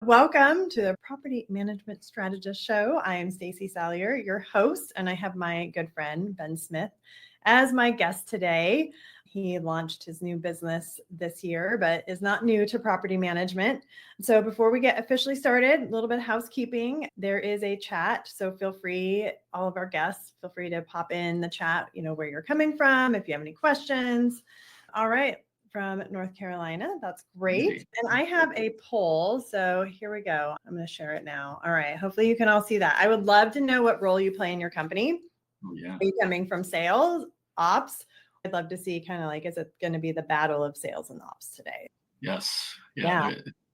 Welcome to the Property Management Strategist Show. I am Stacey Salyer, your host, and I have my good friend, Ben Smith, as my guest today. He launched his new business this year, but is not new to property management. So before we get officially started, a little bit of housekeeping. There is a chat, so feel free, all of our guests, feel free to pop in the chat, where you're coming from, if you have any questions. All right. From North Carolina. That's great. And I have a poll. So here we go. I'm going to share it now. All right. Hopefully you can all see that. I would love to know what role you play in your company. Oh, yeah. Are you coming from sales, ops? I'd love to see kind of like, is it going to be the battle of sales and ops today? Yes. Yeah.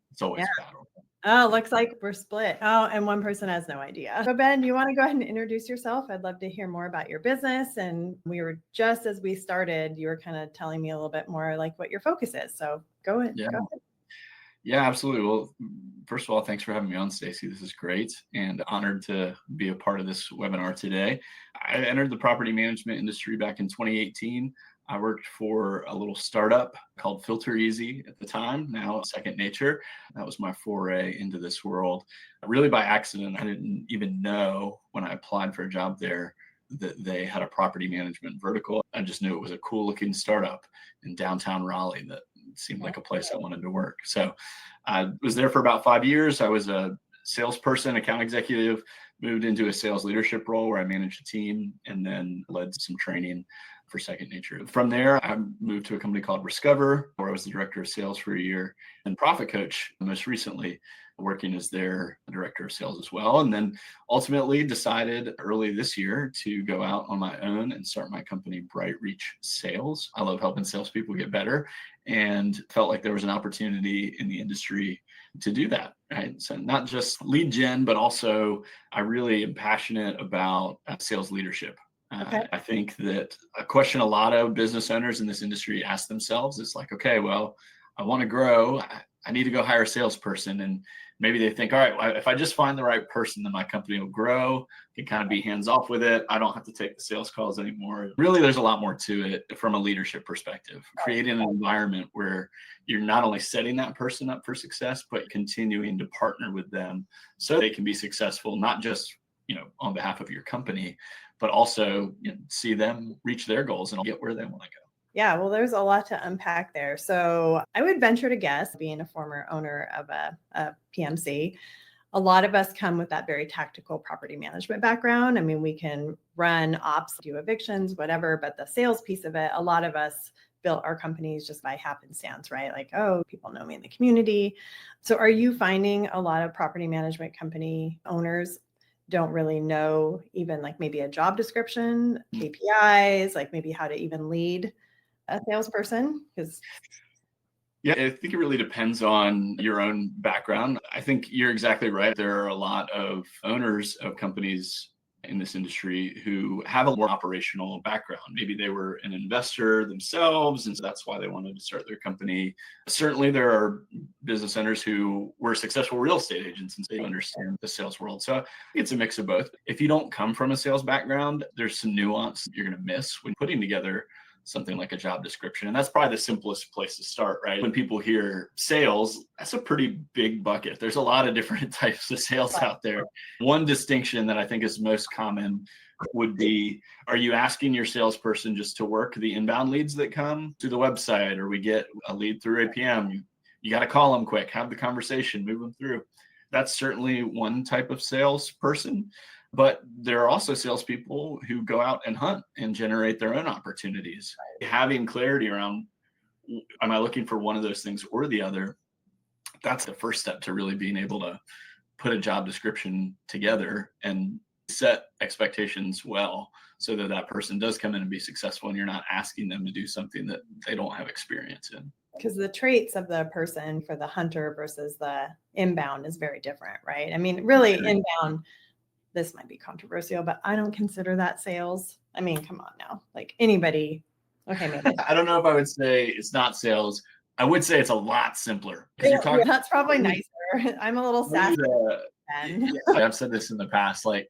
It's always a battle. Oh, looks like we're split. Oh, and one person has no idea. So Ben, you want to go ahead and introduce yourself? I'd love to hear more about your business. And we were just as we started, you were kind of telling me a little bit more like what your focus is. So go ahead. Yeah, absolutely. Well, first of all, thanks for having me on, Stacey. This is great and honored to be a part of this webinar today. I entered the property management industry back in 2018. I worked for a little startup called Filter Easy at the time, now Second Nature. That was my foray into this world. Really by accident, I didn't even know when I applied for a job there that they had a property management vertical. I just knew it was a cool looking startup in downtown Raleigh that seemed like a place I wanted to work. So I was there for about 5 years. I was a salesperson, account executive, moved into a sales leadership role where I managed a team and then led some training for Second Nature. From there, I moved to a company called Discover, where I was the director of sales for a year, and ProfitCoach most recently, working as their director of sales as well. And then ultimately decided early this year to go out on my own and start my company, Bright Reach Sales. I love helping salespeople get better and felt like there was an opportunity in the industry to do that, right? So not just lead gen, but also I really am passionate about sales leadership. Okay. I think that a question a lot of business owners in this industry ask themselves is like, okay, well, I want to grow. I need to go hire a salesperson. And maybe they think, all right, if I just find the right person, then my company will grow, can kind of be hands off with it. I don't have to take the sales calls anymore. Really, there's a lot more to it from a leadership perspective, creating an environment where you're not only setting that person up for success, but continuing to partner with them so they can be successful, not just on behalf of your company, but also see them reach their goals and get where they want to go. Yeah, well, there's a lot to unpack there. So I would venture to guess, being a former owner of a PMC, a lot of us come with that very tactical property management background. I mean, we can run ops, do evictions, whatever, but the sales piece of it, a lot of us built our companies just by happenstance, right? Like, oh, people know me in the community. So are you finding a lot of property management company owners don't really know even like maybe a job description, KPIs, like maybe how to even lead a salesperson? Yeah, I think it really depends on your own background. I think you're exactly right. There are a lot of owners of companies in this industry who have a more operational background. Maybe they were an investor themselves, and so that's why they wanted to start their company. Certainly, there are business owners who were successful real estate agents, and so they understand the sales world. So I think it's a mix of both. If you don't come from a sales background, there's some nuance you're going to miss when putting together something like a job description. And that's probably the simplest place to start, right? When people hear sales, that's a pretty big bucket. There's a lot of different types of sales out there. One distinction that I think is most common would be, are you asking your salesperson just to work the inbound leads that come through the website, or we get a lead through APM? You got to call them quick, have the conversation, move them through. That's certainly one type of salesperson. But there are also salespeople who go out and hunt and generate their own opportunities. Having clarity around, am I looking for one of those things or the other? That's the first step to really being able to put a job description together and set expectations well so that that person does come in and be successful and you're not asking them to do something that they don't have experience in. Because the traits of the person for the hunter versus the inbound is very different, right? I mean, really inbound, this might be controversial, but I don't consider that sales. I mean, come on now, like anybody. Okay, maybe. I don't know if I would say it's not sales. I would say it's a lot simpler. You're talking, that's probably nicer. I'm a little sassy. I've said this in the past. Like,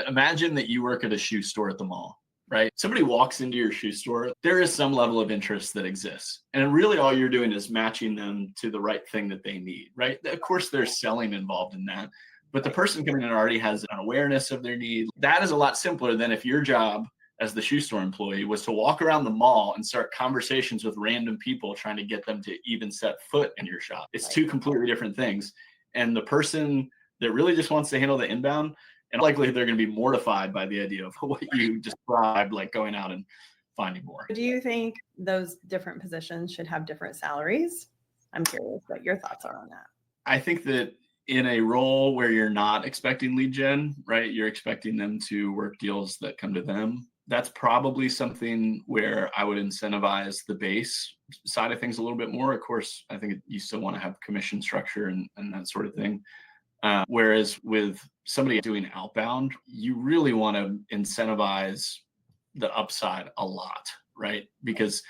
imagine that you work at a shoe store at the mall. right? Somebody walks into your shoe store, there is some level of interest that exists. And really all you're doing is matching them to the right thing that they need, right? Of course, there's selling involved in that, but the person coming in already has an awareness of their need. That is a lot simpler than if your job as the shoe store employee was to walk around the mall and start conversations with random people trying to get them to even set foot in your shop. It's two completely different things. And the person that really just wants to handle the inbound, and likely they're going to be mortified by the idea of what you described, like going out and finding more. Do you think those different positions should have different salaries? I'm curious what your thoughts are on that. I think that in a role where you're not expecting lead gen, right? You're expecting them to work deals that come to them. That's probably something where I would incentivize the base side of things a little bit more. Of course, I think you still want to have commission structure and that sort of thing. Whereas with somebody doing outbound, you really want to incentivize the upside a lot, right? Because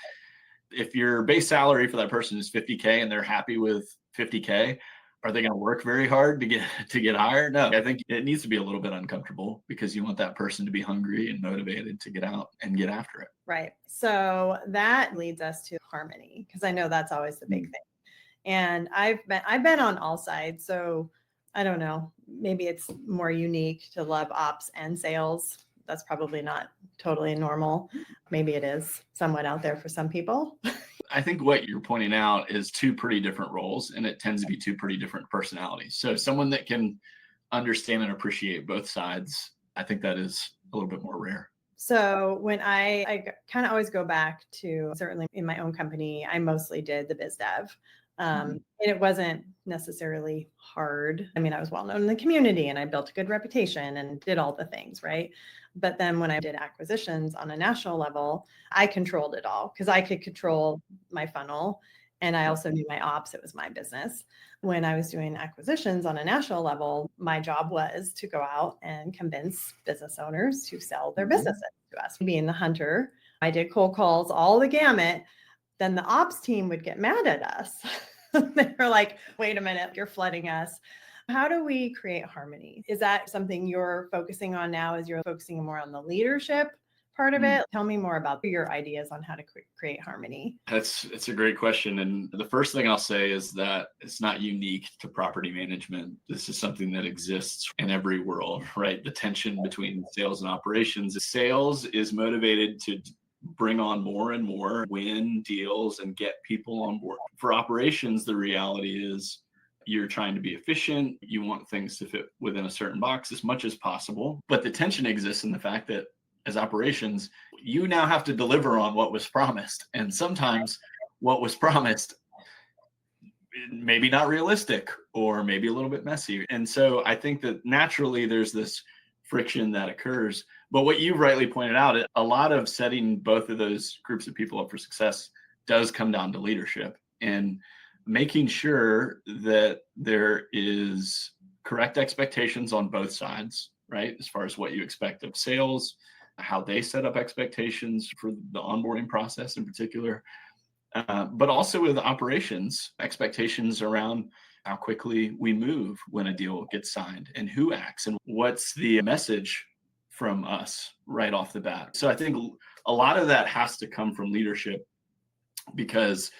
if your base salary for that person is 50K and they're happy with 50K, are they going to work very hard to get higher? No, I think it needs to be a little bit uncomfortable because you want that person to be hungry and motivated to get out and get after it. Right. So that leads us to harmony, because I know that's always the big thing. And I've been on all sides. So I don't know, maybe it's more unique to love ops and sales. That's probably not totally normal. Maybe it is somewhat out there for some people. I think what you're pointing out is two pretty different roles, and it tends to be two pretty different personalities. So someone that can understand and appreciate both sides, I think that is a little bit more rare. So when I kind of always go back to, certainly in my own company, I mostly did the biz dev. And it wasn't necessarily hard. I mean, I was well known in the community and I built a good reputation and did all the things, right? But then when I did acquisitions on a national level, I controlled it all because I could control my funnel. And I also knew my ops, it was my business. When I was doing acquisitions on a national level, my job was to go out and convince business owners to sell their businesses to us. Being the hunter, I did cold calls, all the gamut. Then the ops team would get mad at us. They're like, wait a minute, you're flooding us. How do we create harmony? Is that something you're focusing on now as you're focusing more on the leadership part of it? Tell me more about your ideas on how to create harmony. It's a great question. And the first thing I'll say is that it's not unique to property management. This is something that exists in every world, right? The tension between sales and operations. Sales is motivated to bring on more and more, win deals and get people on board. For operations, the reality is you're trying to be efficient. You want things to fit within a certain box as much as possible. But the tension exists in the fact that as operations, you now have to deliver on what was promised. And sometimes what was promised, maybe not realistic or maybe a little bit messy. And so I think that naturally there's this friction that occurs. But what you rightly pointed out, a lot of setting both of those groups of people up for success does come down to leadership and making sure that there is correct expectations on both sides, right? As far as what you expect of sales, how they set up expectations for the onboarding process in particular, but also with operations, expectations around how quickly we move when a deal gets signed and who acts and what's the message from us right off the bat. So I think a lot of that has to come from leadership because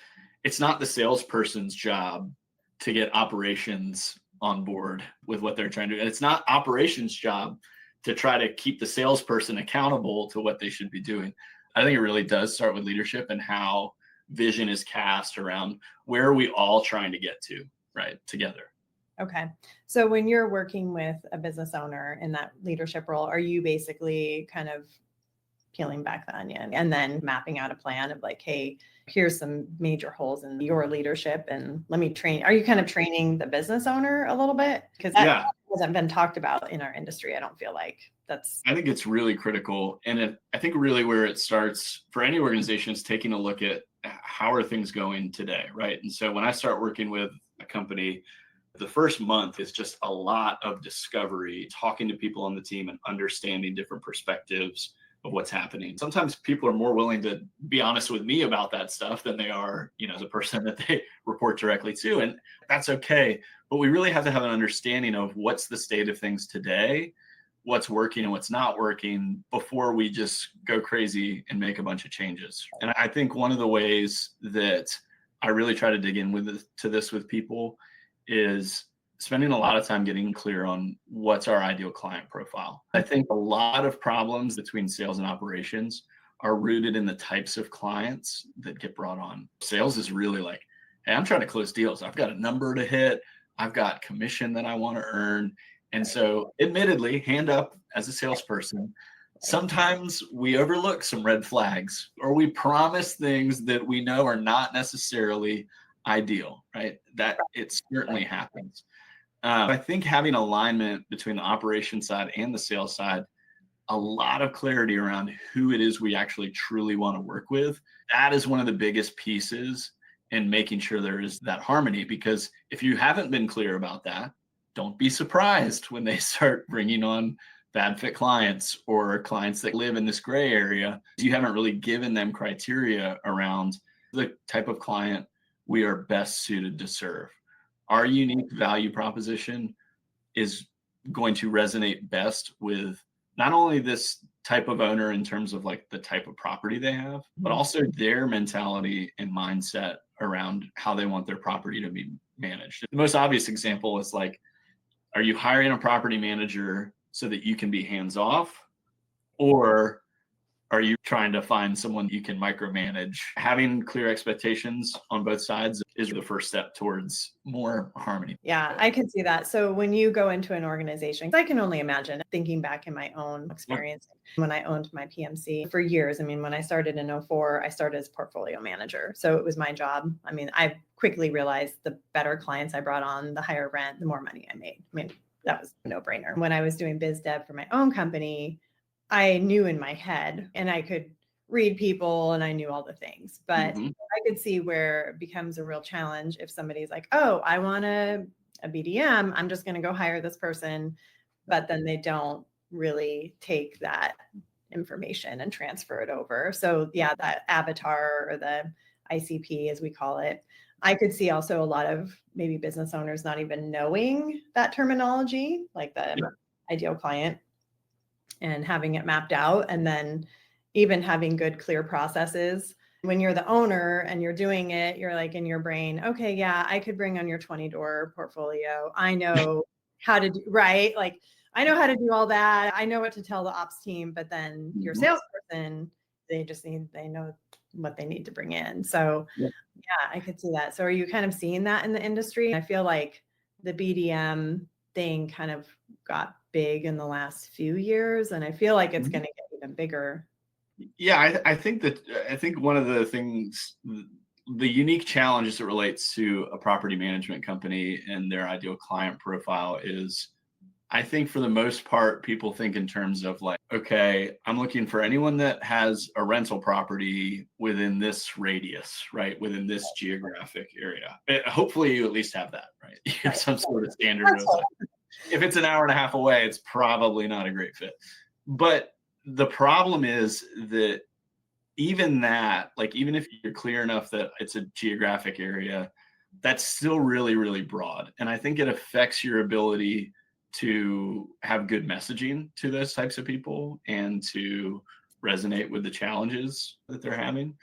it's not the salesperson's job to get operations on board with what they're trying to do. And it's not operations' job to try to keep the salesperson accountable to what they should be doing. I think it really does start with leadership and how vision is cast around where are we all trying to get to, right, together. Okay. So when you're working with a business owner in that leadership role, are you basically kind of peeling back the onion and then mapping out a plan of like, hey, here's some major holes in your leadership and let me train. Are you kind of training the business owner a little bit? Because that hasn't been talked about in our industry. I don't feel like I think it's really critical. And I think really where it starts for any organization is taking a look at how are things going today, right? And so when I start working with a company, the first month is just a lot of discovery, talking to people on the team and understanding different perspectives of what's happening. Sometimes people are more willing to be honest with me about that stuff than they are, as a person that they report directly to. And that's okay. But we really have to have an understanding of what's the state of things today, what's working and what's not working before we just go crazy and make a bunch of changes. And I think one of the ways that I really try to dig in to this with people is spending a lot of time getting clear on what's our ideal client profile. I think a lot of problems between sales and operations are rooted in the types of clients that get brought on. Sales is really like, hey, I'm trying to close deals. I've got a number to hit. I've got commission that I want to earn. And so admittedly, hand up as a salesperson, sometimes we overlook some red flags or we promise things that we know are not necessarily ideal, right? That it certainly happens. I think having alignment between the operation side and the sales side, a lot of clarity around who it is we actually truly want to work with, that is one of the biggest pieces in making sure there is that harmony. Because if you haven't been clear about that, don't be surprised when they start bringing on bad fit clients or clients that live in this gray area. You haven't really given them criteria around the type of client we are best suited to serve. Our unique value proposition is going to resonate best with not only this type of owner in terms of like the type of property they have, but also their mentality and mindset around how they want their property to be managed. The most obvious example is like, are you hiring a property manager so that you can be hands off, or are you trying to find someone you can micromanage? Having clear expectations on both sides is the first step towards more harmony. Yeah, I can see that. So when you go into an organization, I can only imagine thinking back in my own experience when I owned my PMC for years. I mean, when I started in 2004, I started as portfolio manager. So it was my job. I mean, I quickly realized the better clients I brought on, the higher rent, the more money I made. I mean, that was a no-brainer. When I was doing biz dev for my own company, I knew in my head and I could read people and I knew all the things, but I could see where it becomes a real challenge if somebody's like, oh, I want a BDM, I'm just going to go hire this person, but then they don't really take that information and transfer it over. So yeah, that avatar or the ICP as we call it, I could see also a lot of maybe business owners not even knowing that terminology, like the ideal client, and having it mapped out, and then even having good, clear processes. When you're the owner and you're doing it, you're like in your brain, okay, yeah, I could bring on your 20-door portfolio. I know how to do, right? Like, I know how to do all that. I know what to tell the ops team, but then your salesperson, they know what they need to bring in. So yeah, I could see that. So are you kind of seeing that in the industry? I feel like the BDM thing kind of got big in the last few years, and I feel like it's going to get even bigger. Yeah, I think one of the things, the unique challenge as it relates to a property management company and their ideal client profile is, I think for the most part, people think in terms of like, okay, I'm looking for anyone that has a rental property within this radius, right? Within this geographic area. Hopefully you at least have that, right? You have some sort of standard. If it's an hour and a half away, it's probably not a great fit. But the problem is that even that, like, even if you're clear enough that it's a geographic area, that's still really, really broad. And I think it affects your ability to have good messaging to those types of people and to resonate with the challenges that they're having.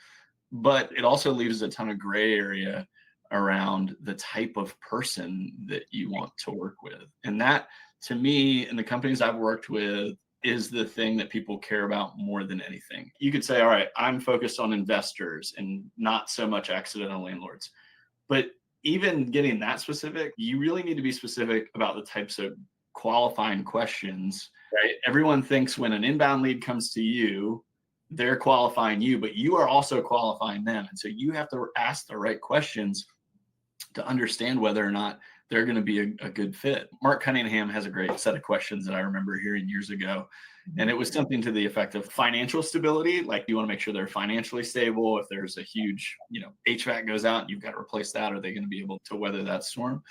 But it also leaves a ton of gray area around the type of person that you want to work with. And that, to me, in the companies I've worked with, is the thing that people care about more than anything. You could say, all right, I'm focused on investors and not so much accidental landlords. But even getting that specific, you really need to be specific about the types of qualifying questions, right? Everyone thinks when an inbound lead comes to you, they're qualifying you, but you are also qualifying them. And so you have to ask the right questions to understand whether or not they're going to be a good fit. Mark Cunningham has a great set of questions that I remember hearing years ago. And it was something to the effect of financial stability. Like, you want to make sure they're financially stable. If there's a huge, HVAC goes out, you've got to replace that. Are they going to be able to weather that storm?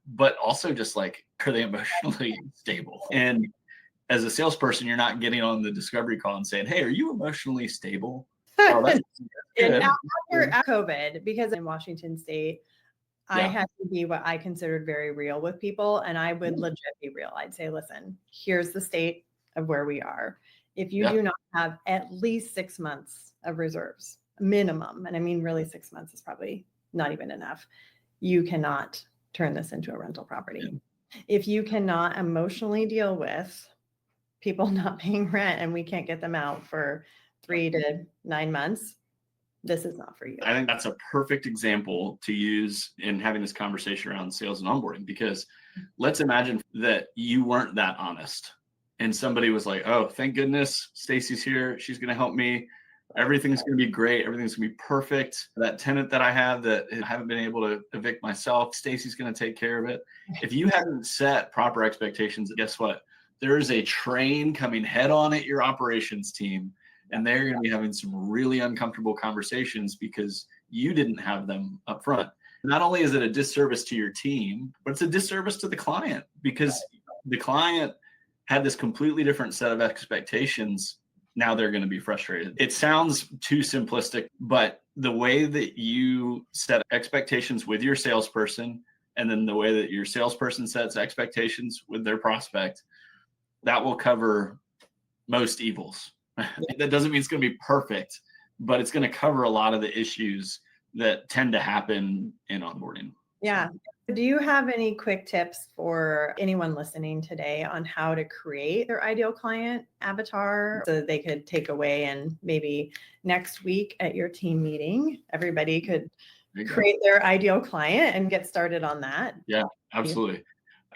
But also just like, are they emotionally stable? And as a salesperson, you're not getting on the discovery call and saying, hey, are you emotionally stable? Oh, that's good. And after COVID, because in Washington State, I had to be what I considered very real with people. And I would legit be real. I'd say, listen, here's the state of where we are. If you Yeah. do not have at least 6 months of reserves, minimum, and I mean really 6 months is probably not even enough, you cannot turn this into a rental property. Yeah. If you cannot emotionally deal with people not paying rent and we can't get them out for 3 to 9 months, this is not for you. I think that's a perfect example to use in having this conversation around sales and onboarding, because let's imagine that you weren't that honest and somebody was like, oh, thank goodness Stacey's here. She's going to help me. Everything's going to be great. Everything's going to be perfect. That tenant that I have that I haven't been able to evict myself, Stacey's going to take care of it. If you hadn't set proper expectations, guess what? There's a train coming head on at your operations team, and they're going to be having some really uncomfortable conversations because you didn't have them up front. Not only is it a disservice to your team, but it's a disservice to the client, because the client had this completely different set of expectations. Now they're going to be frustrated. It sounds too simplistic, but the way that you set expectations with your salesperson, and then the way that your salesperson sets expectations with their prospect, that will cover most evils. That doesn't mean it's going to be perfect, but it's going to cover a lot of the issues that tend to happen in onboarding. Yeah. Do you have any quick tips for anyone listening today on how to create their ideal client avatar so that they could take away, and maybe next week at your team meeting, everybody could create their ideal client and get started on that? Yeah, absolutely.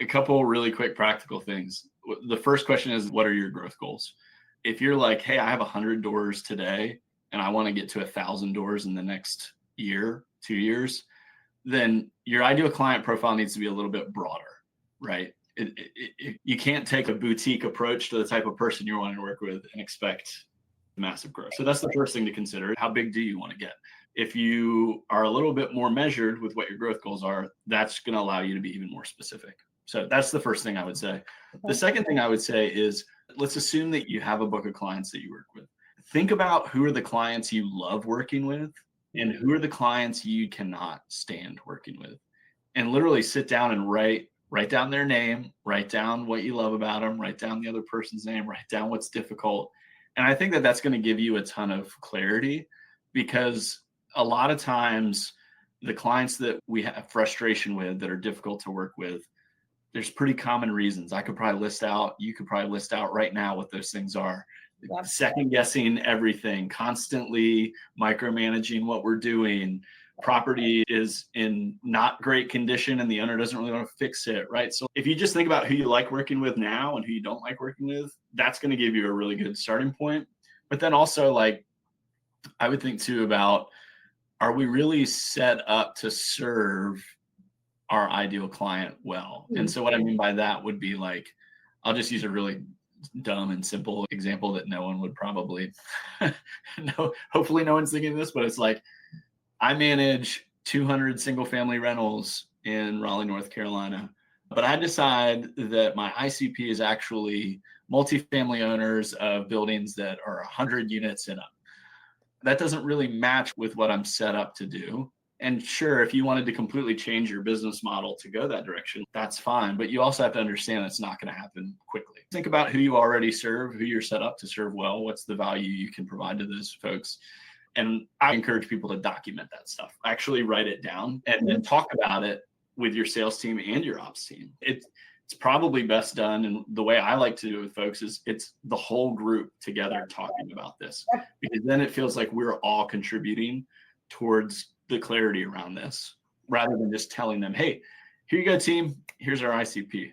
A couple really quick practical things. The first question is, what are your growth goals? If you're like, hey, I have 100 doors today and I want to get to 1,000 doors in the next year, 2 years, then your ideal client profile needs to be a little bit broader, right? You can't take a boutique approach to the type of person you're wanting to work with and expect massive growth. So that's the first thing to consider. How big do you want to get? If you are a little bit more measured with what your growth goals are, that's going to allow you to be even more specific. So that's the first thing I would say. The second thing I would say is, let's assume that you have a book of clients that you work with. Think about who are the clients you love working with and who are the clients you cannot stand working with. And literally sit down and write down their name, write down what you love about them, write down the other person's name, write down what's difficult. And I think that that's going to give you a ton of clarity, because a lot of times the clients that we have frustration with that are difficult to work with, there's pretty common reasons. I could probably list out, you could probably list out right now what those things are. Yep. Second guessing everything, constantly micromanaging what we're doing. Property is in not great condition and the owner doesn't really want to fix it, right? So if you just think about who you like working with now and who you don't like working with, that's going to give you a really good starting point. But then also, like, I would think too about, are we really set up to serve our ideal client well? And so what I mean by that would be, like, I'll just use a really dumb and simple example that no one would probably know. Hopefully no one's thinking this, but it's like, I manage 200 single family rentals in Raleigh, North Carolina, but I decide that my ICP is actually multifamily owners of buildings that are 100 units and up. That doesn't really match with what I'm set up to do. And sure, if you wanted to completely change your business model to go that direction, that's fine. But you also have to understand it's not going to happen quickly. Think about who you already serve, who you're set up to serve well, what's the value you can provide to those folks. And I encourage people to document that stuff. Actually write it down and then talk about it with your sales team and your ops team. It's probably best done, and the way I like to do it with folks is it's the whole group together talking about this, because then it feels like we're all contributing towards the clarity around this, rather than just telling them, hey, here you go, team, here's our ICP.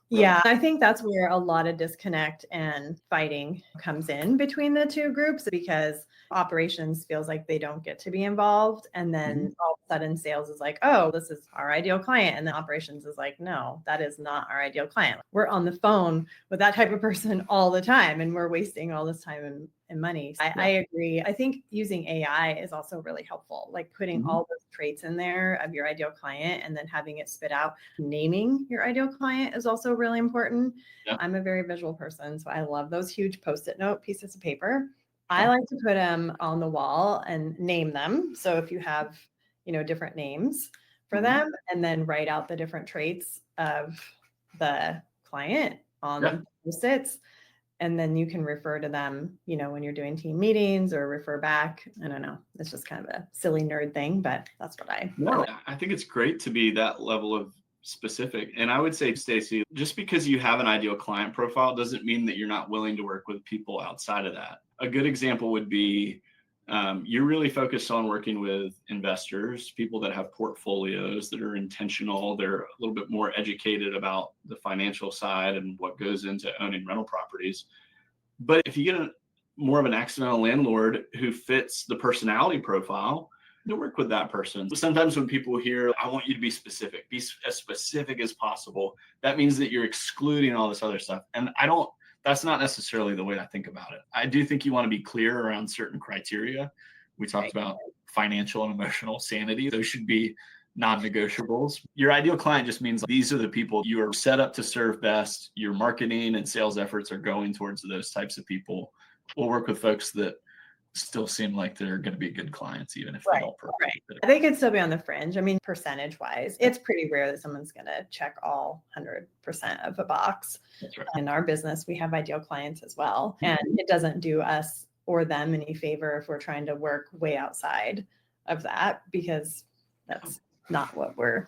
Yeah, I think that's where a lot of disconnect and fighting comes in between the two groups, because operations feels like they don't get to be involved. And then all of a sudden sales is like, oh, this is our ideal client. And then operations is like, no, that is not our ideal client. We're on the phone with that type of person all the time, and we're wasting all this time and money. So I agree. I think using AI is also really helpful, like putting all those traits in there of your ideal client and then having it spit out. Naming your ideal client is also really important. Yeah. I'm a very visual person, so I love those huge Post-it note pieces of paper. I like to put them on the wall and name them. So if you have, different names for them, and then write out the different traits of the client on the Post-its, And then you can refer to them, when you're doing team meetings or refer back. I don't know. It's just kind of a silly nerd thing, but that's what No, I think it's great to be that level of specific. And I would say, Stacey, just because you have an ideal client profile doesn't mean that you're not willing to work with people outside of that. A good example would be you're really focused on working with investors, people that have portfolios that are intentional. They're a little bit more educated about the financial side and what goes into owning rental properties. But if you get more of an accidental landlord who fits the personality profile, to work with that person. Sometimes when people hear, I want you to be specific, be as specific as possible, that means that you're excluding all this other stuff. And that's not necessarily the way I think about it. I do think you want to be clear around certain criteria. We talked about financial and emotional sanity. Those should be non-negotiables. Your ideal client just means these are the people you are set up to serve best. Your marketing and sales efforts are going towards those types of people. We'll work with folks that still seem like they're going to be good clients, even if they don't perform. Right. They could still be on the fringe. I mean, percentage wise, it's pretty rare that someone's going to check all 100% of a box. That's right. In our business, we have ideal clients as well. And it doesn't do us or them any favor if we're trying to work way outside of that, because that's not what we're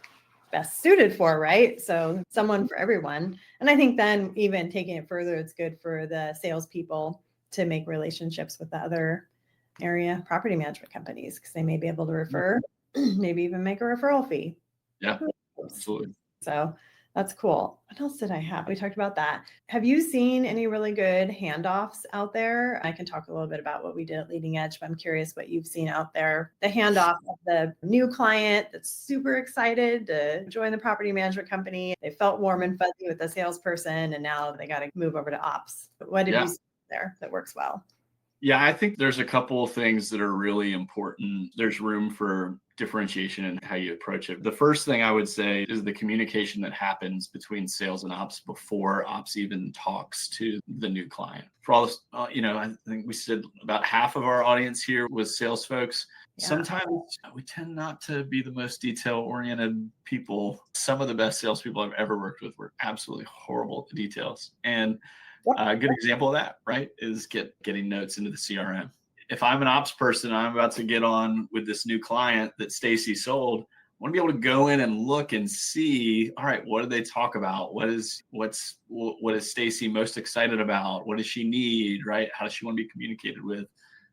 best suited for, right? So someone for everyone. And I think then even taking it further, it's good for the salespeople to make relationships with the other area property management companies, because they may be able to refer, maybe even make a referral fee. Yeah, absolutely. So that's cool. What else did I have? We talked about that. Have you seen any really good handoffs out there? I can talk a little bit about what we did at Leading Edge, but I'm curious what you've seen out there. The handoff of the new client that's super excited to join the property management company. They felt warm and fuzzy with the salesperson, and now they got to move over to ops. What did you see there that works well? Yeah, I think there's a couple of things that are really important. There's room for differentiation in how you approach it. The first thing I would say is the communication that happens between sales and ops before ops even talks to the new client. For all this, I think we said about half of our audience here was sales folks. Yeah. Sometimes we tend not to be the most detail-oriented people. Some of the best salespeople I've ever worked with were absolutely horrible at details. And a good example of that, right, is getting notes into the CRM. If I'm an ops person, I'm about to get on with this new client that Stacey sold, I want to be able to go in and look and see, all right, what do they talk about? What is Stacey most excited about? What does she need, right? How does she want to be communicated with?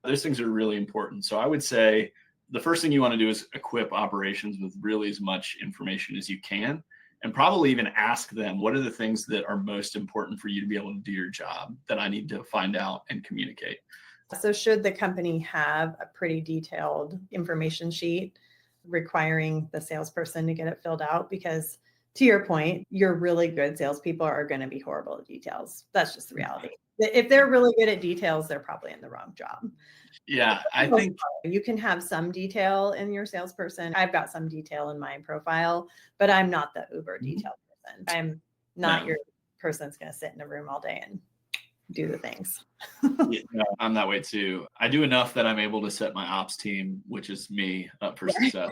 Those things are really important. So I would say the first thing you want to do is equip operations with really as much information as you can. And probably even ask them, what are the things that are most important for you to be able to do your job that I need to find out and communicate? So should the company have a pretty detailed information sheet requiring the salesperson to get it filled out? Because to your point, your really good salespeople are going to be horrible at details. That's just the reality. If they're really good at details, they're probably in the wrong job. Yeah, I think you can have some detail in your salesperson. I've got some detail in my profile, but I'm not the uber detailed person. I'm not your person that's going to sit in a room all day and do the things. I'm that way too. I do enough that I'm able to set my ops team, which is me, up for success.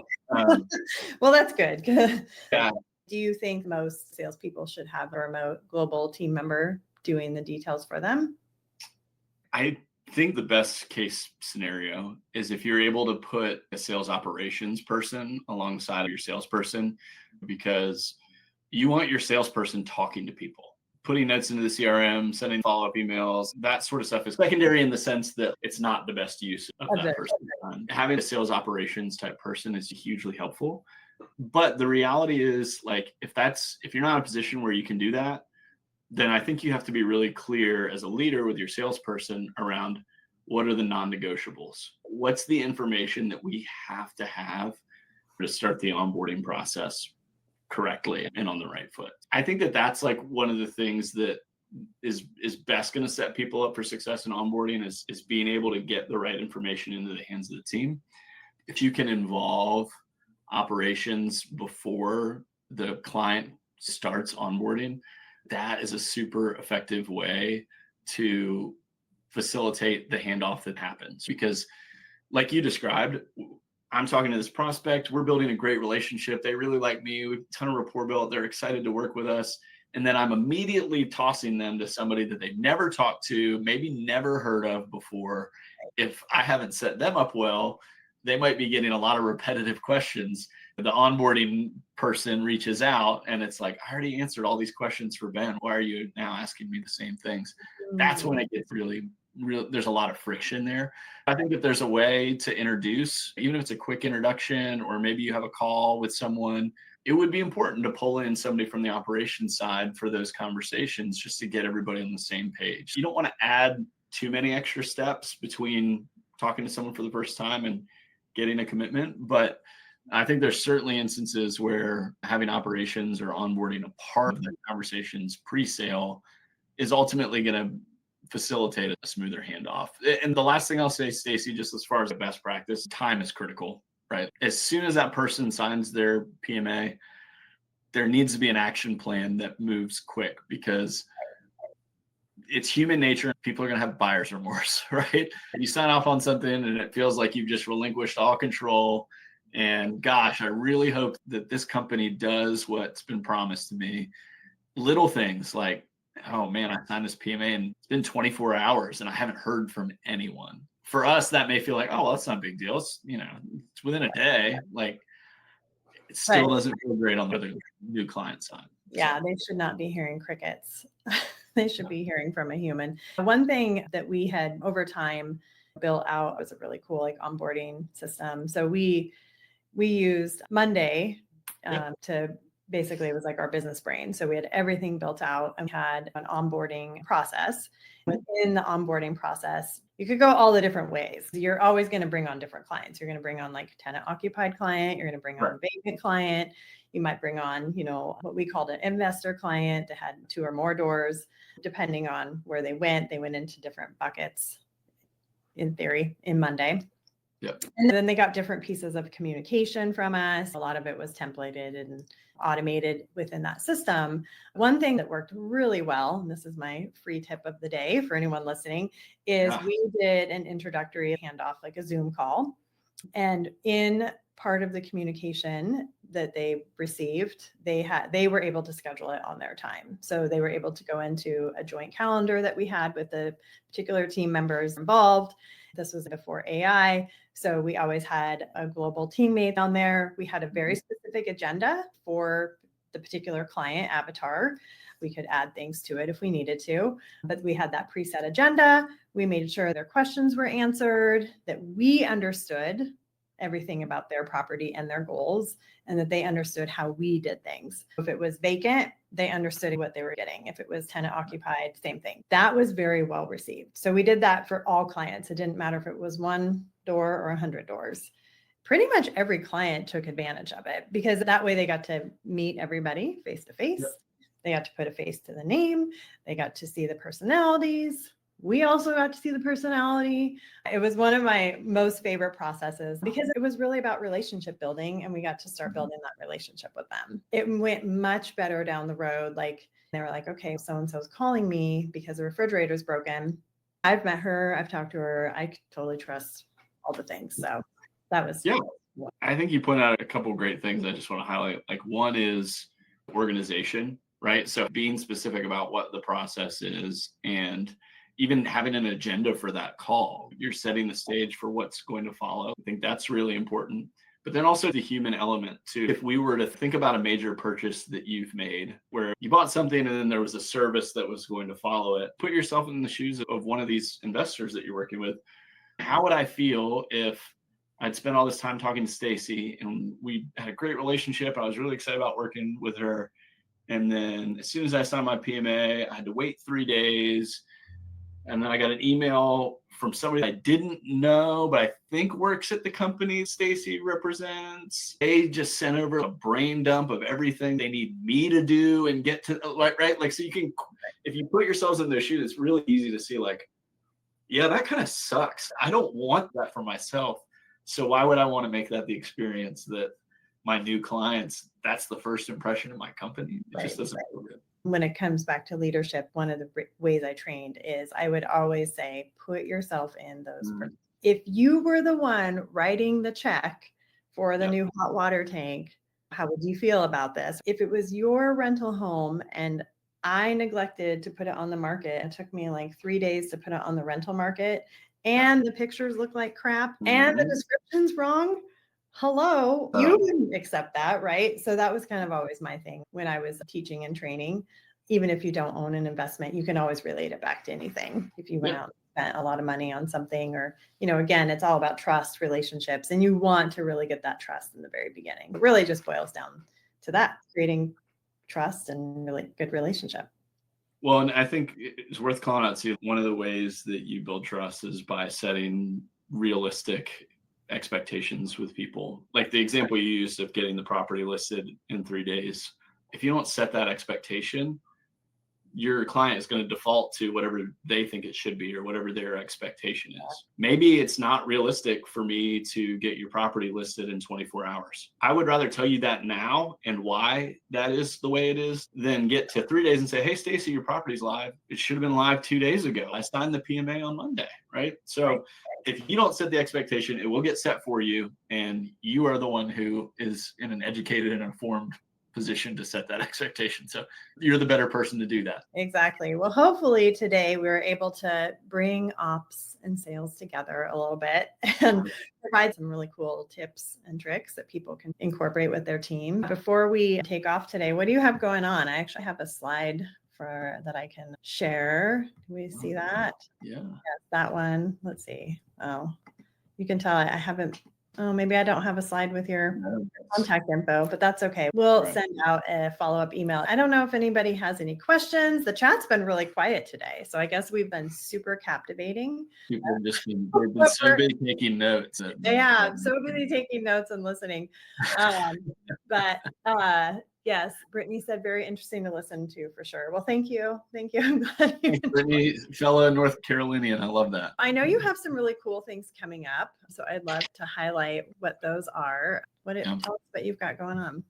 Well, that's good. Yeah. Do you think most salespeople should have a remote global team member doing the details for them? I think the best case scenario is if you're able to put a sales operations person alongside of your salesperson, because you want your salesperson talking to people, putting notes into the CRM, sending follow-up emails. That sort of stuff is secondary in the sense that it's not the best use of that person's time. Having a sales operations type person is hugely helpful. But the reality is, like, if you're not in a position where you can do that, then I think you have to be really clear as a leader with your salesperson around what are the non-negotiables? What's the information that we have to start the onboarding process correctly and on the right foot? I think that that's like one of the things that is best going to set people up for success in onboarding is being able to get the right information into the hands of the team. If you can involve operations before the client starts onboarding, that is a super effective way to facilitate the handoff that happens. Because like you described, I'm talking to this prospect, we're building a great relationship. They really like me. We have a ton of rapport built. They're excited to work with us. And then I'm immediately tossing them to somebody that they've never talked to, maybe never heard of before. If I haven't set them up well, they might be getting a lot of repetitive questions. The onboarding person reaches out and it's like, I already answered all these questions for Ben. Why are you now asking me the same things? That's when it gets really, there's a lot of friction there. I think that there's a way to introduce, even if it's a quick introduction, or maybe you have a call with someone, it would be important to pull in somebody from the operations side for those conversations just to get everybody on the same page. You don't want to add too many extra steps between talking to someone for the first time and getting a commitment. But I think there's certainly instances where having operations or onboarding a part of the conversations pre-sale is ultimately going to facilitate a smoother handoff. And the last thing I'll say, Stacey, just as far as a best practice, time is critical, right? As soon as that person signs their PMA, there needs to be an action plan that moves quick, because it's human nature. People are going to have buyer's remorse, right? You sign off on something and it feels like you've just relinquished all control. And gosh, I really hope that this company does what's been promised to me. Little things like, oh man, I signed this PMA and it's been 24 hours and I haven't heard from anyone. For us, that may feel like, oh, well, that's not a big deal. It's, it's within a day. Like, it still doesn't feel great on the other new client side. Yeah, they should not be hearing crickets. They should be hearing from a human. One thing that we had over time built out was a really cool onboarding system. So we used Monday to basically, it was like our business brain. So we had everything built out and had an onboarding process. Within the onboarding process, you could go all the different ways. You're always going to bring on different clients. You're going to bring on like tenant occupied client. You're going to bring on vacant client. You might bring on, what we called an investor client that had 2 or more doors. Depending on where they went into different buckets, in theory, in Monday. Yep. And then they got different pieces of communication from us. A lot of it was templated and automated within that system. One thing that worked really well, and this is my free tip of the day for anyone listening, is we did an introductory handoff, like a Zoom call. And in part of the communication that they received, they were able to schedule it on their time. So they were able to go into a joint calendar that we had with the particular team members involved. This was before AI. So we always had a global teammate on there. We had a very specific agenda for the particular client avatar. We could add things to it if we needed to, but we had that preset agenda. We made sure their questions were answered, that we understood everything about their property and their goals, and that they understood how we did things. If it was vacant, they understood what they were getting. If it was tenant occupied, same thing. That was very well received. So we did that for all clients. It didn't matter if it was 1 door or 100 doors. Pretty much every client took advantage of it, because that way they got to meet everybody face to face. They got to put a face to the name. They got to see the personalities. We also got to see the personality. It was one of my most favorite processes, because it was really about relationship building, and we got to start building that relationship with them. It went much better down the road. Like, they were like, okay, so-and-so's calling me because the refrigerator's broken. I've met her. I've talked to her. I totally trust all the things. So that was. Yeah. I think you pointed out a couple of great things I just want to highlight. Like, one is organization, right? So being specific about what the process is, and even having an agenda for that call. You're setting the stage for what's going to follow. I think that's really important. But then also the human element too. If we were to think about a major purchase that you've made, where you bought something and then there was a service that was going to follow it, put yourself in the shoes of one of these investors that you're working with. How would I feel if I'd spent all this time talking to Stacey and we had a great relationship? I was really excited about working with her. And then as soon as I signed my PMA, I had to wait 3 days. And then I got an email from somebody I didn't know, but I think works at the company Stacey represents. They just sent over a brain dump of everything they need me to do and get to, right? Like, so you can, if you put yourselves in their shoes, it's really easy to see like, yeah, that kind of sucks. I don't want that for myself. So why would I want to make that the experience that my new clients, that's the first impression of my company? It just doesn't feel good. When it comes back to leadership, one of the ways I trained is I would always say, put yourself in those. If you were the one writing the check for the new hot water tank, how would you feel about this? If it was your rental home and I neglected to put it on the market. It took me like 3 days to put it on the rental market, and the pictures look like crap and the description's wrong. Hello, you wouldn't accept that, right? So that was kind of always my thing when I was teaching and training. Even if you don't own an investment, you can always relate it back to anything. If you went out and spent a lot of money on something, or, again, it's all about trust, relationships, and you want to really get that trust in the very beginning. It really just boils down to that, creating trust and really good relationship. Well, and I think it's worth calling out too. One of the ways that you build trust is by setting realistic expectations with people. Like the example you used of getting the property listed in 3 days. If you don't set that expectation, your client is going to default to whatever they think it should be or whatever their expectation is. Maybe it's not realistic for me to get your property listed in 24 hours. I would rather tell you that now and why that is the way it is than get to 3 days and say, hey, Stacey, your property's live. It should have been live 2 days ago. I signed the PMA on Monday, right? So if you don't set the expectation, it will get set for you. And you are the one who is in an educated and informed position to set that expectation. So you're the better person to do that. Exactly. Well, hopefully today we were able to bring ops and sales together a little bit and provide some really cool tips and tricks that people can incorporate with their team. Before we take off today, what do you have going on? I actually have a slide that I can share. Can we see that? Yeah. Yes, that one. Let's see. Oh, you can tell I haven't. Oh, maybe I don't have a slide with your contact info, but that's okay. We'll send out a follow-up email. I don't know if anybody has any questions. The chat's been really quiet today, so I guess we've been super captivating. People have just been, they've been so busy taking notes. They have so busy taking notes and listening. But yes, Brittany said very interesting to listen to for sure. Well, thank you. Thank you. I'm glad you Brittany, fellow North Carolinian. I love that. I know you have some really cool things coming up, so I'd love to highlight what those are. Tell us what you've got going on.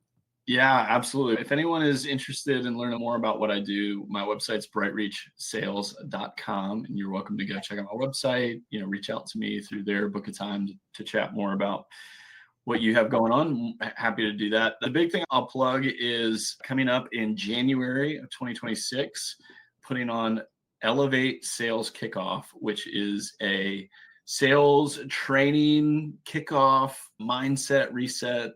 Yeah, absolutely. If anyone is interested in learning more about what I do, my website's brightreachsales.com, and you're welcome to go check out my website, reach out to me through there, book a time to chat more about what you have going on. I'm happy to do that. The big thing I'll plug is coming up in January of 2026, putting on Elevate Sales Kickoff, which is a sales training kickoff mindset reset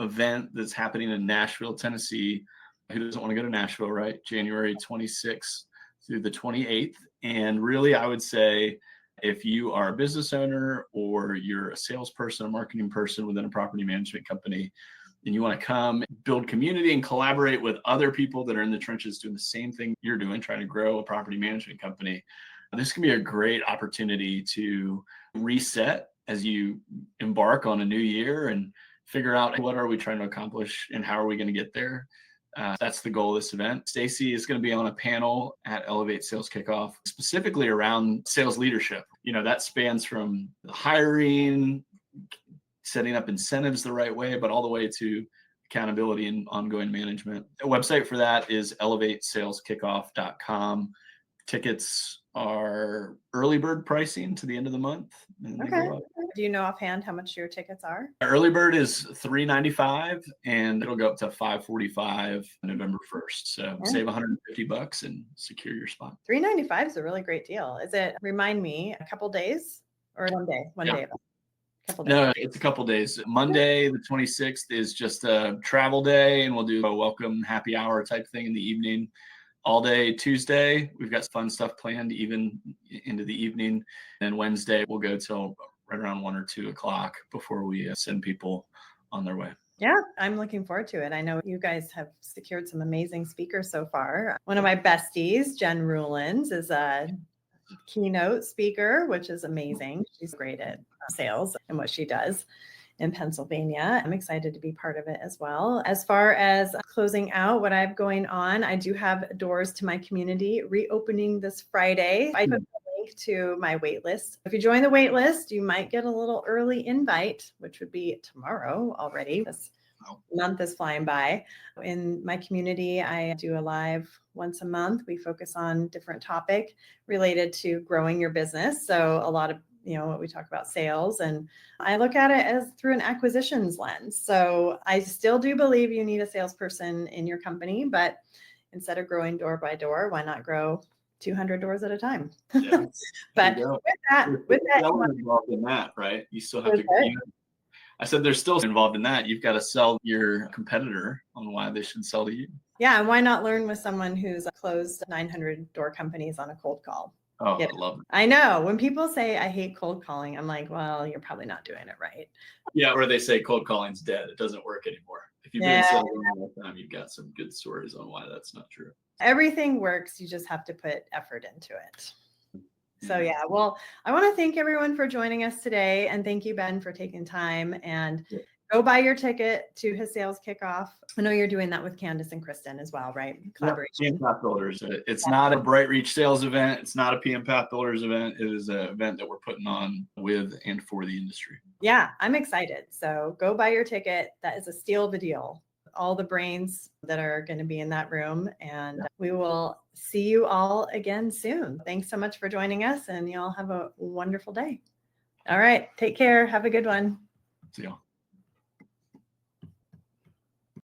event that's happening in Nashville, Tennessee. Who doesn't want to go to Nashville, right? January 26th through the 28th. And really, I would say if you are a business owner or you're a salesperson, a marketing person within a property management company, and you want to come build community and collaborate with other people that are in the trenches doing the same thing you're doing, trying to grow a property management company, this can be a great opportunity to reset as you embark on a new year and figure out what are we trying to accomplish and how are we going to get there. That's the goal of this event. Stacey is going to be on a panel at Elevate Sales Kickoff, specifically around sales leadership. That spans from hiring, setting up incentives the right way, but all the way to accountability and ongoing management. The website for that is elevatesaleskickoff.com. Tickets are early bird pricing to the end of the month. Okay. Do you know offhand how much your tickets are? Early bird is $395 and it'll go up to $545 November 1st. So save $150 and secure your spot. $395 is a really great deal. Is it, remind me, a couple days or one day? One day. No, it's a couple days. Monday, the 26th is just a travel day, and we'll do a welcome happy hour type thing in the evening. All day Tuesday, we've got fun stuff planned even into the evening. And Wednesday, we'll go till right around 1 or 2 o'clock before we send people on their way. Yeah, I'm looking forward to it. I know you guys have secured some amazing speakers so far. One of my besties, Jen Rulins, is a keynote speaker, which is amazing. She's great at sales and what she does in Pennsylvania. I'm excited to be part of it as well. As far as closing out what I have going on, I do have doors to my community reopening this Friday. I put a link to my wait list. If you join the wait list, you might get a little early invite, which would be tomorrow already. This month is flying by. In my community, I do a live once a month. We focus on different topic related to growing your business. So a lot of what we talk about sales, and I look at it as through an acquisitions lens. So I still do believe you need a salesperson in your company, but instead of growing door by door, why not grow 200 doors at a time? Yeah. But with that, Involved in that, right? You still have to. I said they're still involved in that. You've got to sell your competitor on why they should sell to you. Yeah, and why not learn with someone who's closed 900 door companies on a cold call? Oh, I love it. I know. When people say I hate cold calling, I'm like, well, you're probably not doing it right. Yeah, or they say cold calling's dead. It doesn't work anymore. If you've been selling a long time, you've got some good stories on why that's not true. Everything works. You just have to put effort into it. So yeah, well, I want to thank everyone for joining us today. And thank you, Ben, for taking time, and go buy your ticket to his sales kickoff. I know you're doing that with Candace and Kristen as well, right? Collaboration. Path Builders. It's not a Bright Reach sales event. It's not a PM Path Builders event. It is an event that we're putting on with and for the industry. Yeah, I'm excited. So go buy your ticket. That is a steal of a deal. All the brains that are going to be in that room. And we will see you all again soon. Thanks so much for joining us, and y'all have a wonderful day. All right. Take care. Have a good one. See y'all.